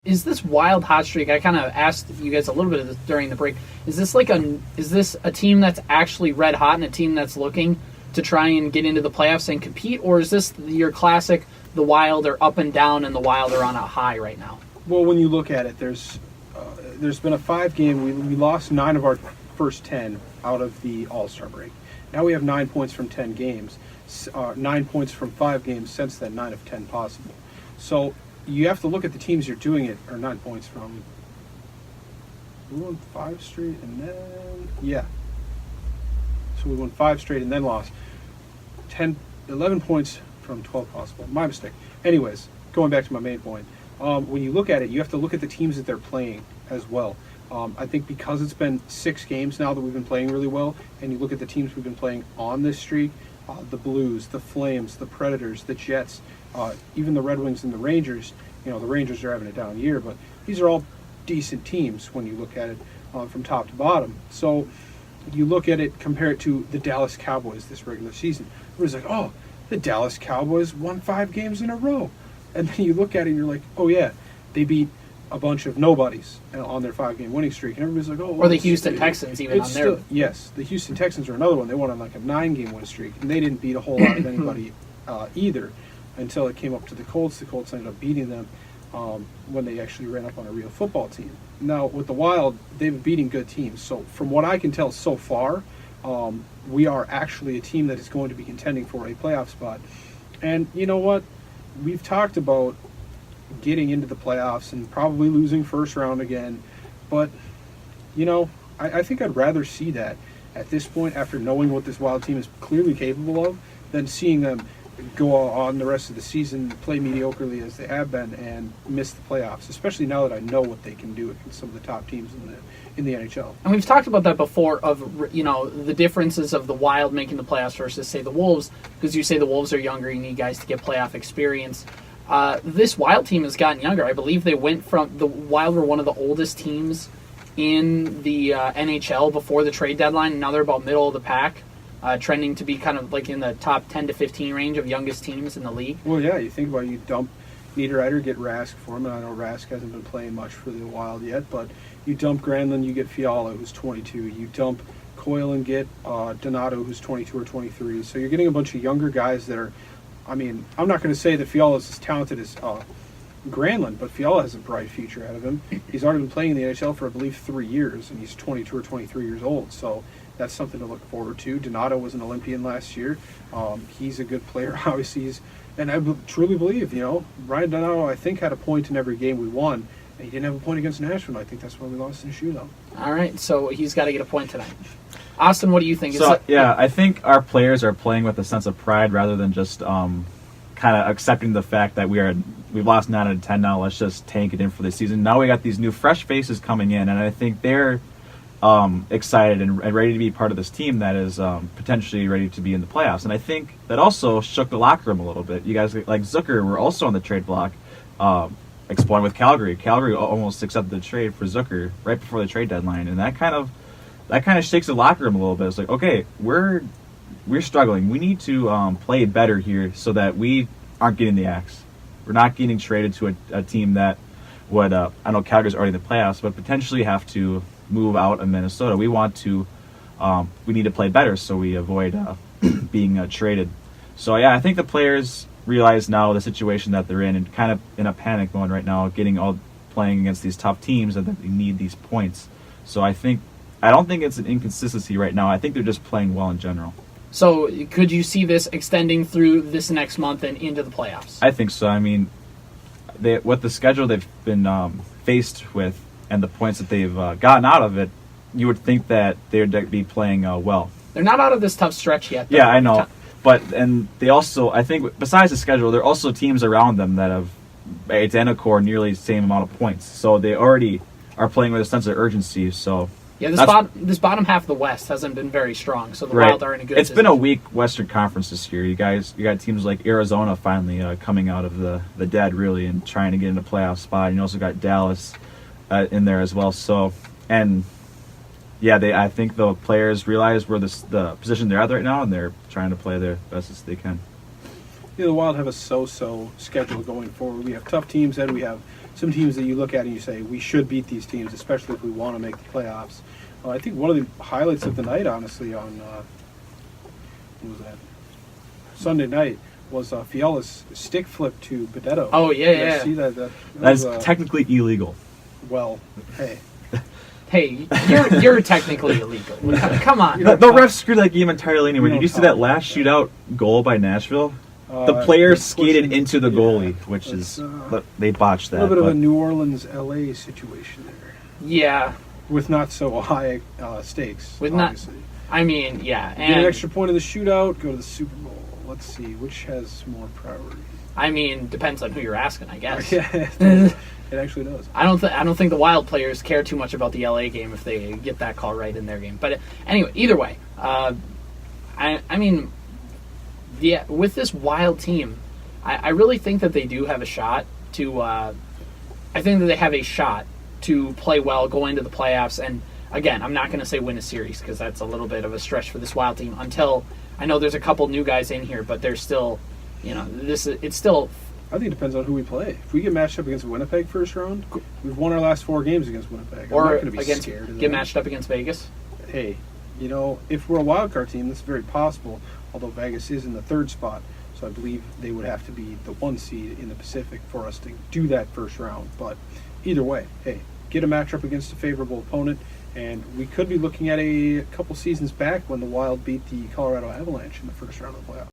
Is this wild hot streak? I kind of asked you guys a little bit of this during the break. Is this a team that's actually red hot and a team that's looking to try and get into the playoffs and compete, or is this your classic? The Wild are up and down, and the Wild are on a high right now. Well, when you look at it, there's been a 5-game. We lost 9 of our first 10 out of the All-Star break. Now we have 9 points from 10 games, 9 points from 5 games since then, 9 of 10 possible. So you have to look at the teams you're doing it, or 9 points from. We won 5 straight and then, yeah. So we won 5 straight and then lost 11 points from 12 possible. My mistake. Anyways, going back to my main point. When you look at it, you have to look at the teams that they're playing as well. I think because it's been 6 games now that we've been playing really well, and you look at the teams we've been playing on this streak, the Blues, the Flames, the Predators, the Jets, even the Red Wings and the Rangers. The Rangers are having a down year, but these are all decent teams when you look at it from top to bottom. So you look at it, compare it to the Dallas Cowboys this regular season. Everybody's like, oh, the Dallas Cowboys won 5 games in a row. And then you look at it and you're like, oh, yeah, they beat a bunch of nobodies on their 5-game winning streak. And everybody's like, oh, well, or the Houston Texans even on their... Yes, the Houston Texans are another one. They won on like a 9-game win streak. And they didn't beat a whole lot of anybody either until it came up to the Colts. The Colts ended up beating them when they actually ran up on a real football team. Now, with the Wild, they've been beating good teams. So from what I can tell so far, we are actually a team that is going to be contending for a playoff spot. And you know what? We've talked about getting into the playoffs and probably losing first round again. But, I think I'd rather see that at this point, after knowing what this Wild team is clearly capable of, than seeing them go on the rest of the season, play mediocrely as they have been, and miss the playoffs, especially now that I know what they can do against some of the top teams in the NHL. And we've talked about that before of, the differences of the Wild making the playoffs versus, say, the Wolves, because you say the Wolves are younger, you need guys to get playoff experience. This Wild team has gotten younger. I believe the Wild were one of the oldest teams in the NHL before the trade deadline, and now they're about middle of the pack. Trending to be kind of like in the top 10 to 15 range of youngest teams in the league. Well, yeah, you think about it, you dump Niederreiter, get Rask for him, and I know Rask hasn't been playing much for the Wild yet, but you dump Granlund, you get Fiala, who's 22. You dump Coyle and get Donato, who's 22 or 23. So you're getting a bunch of younger guys that are, I'm not going to say that Fiala is as talented as Granlund, but Fiala has a bright future ahead of him. He's already been playing in the NHL for, I believe, 3 years, and he's 22 or 23 years old, so that's something to look forward to. Donato was an Olympian last year. He's a good player. Obviously, and I truly believe, Ryan Donato, I think, had a point in every game we won, and he didn't have a point against Nashville. I think that's why we lost in the shootout. All right, so he's got to get a point tonight. Austin, what do you think? I think our players are playing with a sense of pride rather than just kind of accepting the fact that we've lost 9 out of 10 now. Let's just tank it in for the season. Now we got these new fresh faces coming in, and I think they're excited and ready to be part of this team that is potentially ready to be in the playoffs. And I think that also shook the locker room a little bit. You guys like Zucker were also on the trade block, exploring with Calgary. Calgary almost accepted the trade for Zucker right before the trade deadline, and that kind of shakes the locker room a little bit. It's like, okay, we're struggling. We need to play better here so that we aren't getting the axe. We're not getting traded to a team that would, I know Calgary's already in the playoffs, but potentially have to move out of Minnesota. We need to play better so we avoid being traded. So yeah, I think the players realize now the situation that they're in and kind of in a panic mode right now, playing against these tough teams, and that they need these points. So I don't think it's an inconsistency right now. I think they're just playing well in general. So could you see this extending through this next month and into the playoffs? I think so. With the schedule they've been faced with and the points that they've gotten out of it, you would think that they would be playing well. They're not out of this tough stretch yet, though. Yeah, I know. And they also, I think, besides the schedule, there are also teams around them that have identical or nearly the same amount of points. So they already are playing with a sense of urgency. So yeah, this bottom half of the West hasn't been very strong, so the Wild are in a good It's position. been a weak Western Conference this year. You got teams like Arizona finally coming out of the dead, really, and trying to get in a playoff spot. And you also got Dallas in there as well. So, and yeah, I think the players realize where the position they're at right now, and they're trying to play their best as they can. The Wild have a so-so schedule going forward. We have tough teams, and we have some teams that you look at and you say we should beat these teams, especially if we want to make the playoffs. I think one of the highlights of the night, honestly, on what was that? Sunday night was Fiala's stick flip to Bedetto. Oh, yeah, Did you yeah. see that? That's was, technically illegal. well, hey. Hey, you're technically illegal. Come on. You know, The refs screwed that game entirely anyway. We Did don't you see talk that last about that. shootout goal by Nashville? The player they skated pushed into the yeah, goalie, which that's, is they botched a that. little bit of a but- New Orleans, LA situation there, Yeah, with not so high stakes. With not- obviously. I mean, yeah. Get an And, extra point in the shootout, go to the Super Bowl. Let's see, which has more priority? I mean, depends on who you're asking, I guess. Yeah, it actually does. I don't think the Wild players care too much about the LA game if they get that call right in their game. But anyway, either way, I mean, yeah, with this Wild team, I really think that they do have a shot to. I think that they have a shot to play well, go into the playoffs, and again, I'm not going to say win a series because that's a little bit of a stretch for this Wild team. Until I know there's a couple new guys in here, but they're still, it's still. I think it depends on who we play. If we get matched up against Winnipeg first round, we've won our last 4 games against Winnipeg. I'm Or not going to be against scared of get that. matched up against Vegas. Hey, if we're a wild card team, that's very possible. Although Vegas is in the 3rd spot, so I believe they would have to be the 1 seed in the Pacific for us to do that first round. But either way, hey, get a matchup against a favorable opponent, and we could be looking at a couple seasons back when the Wild beat the Colorado Avalanche in the first round of the playoffs.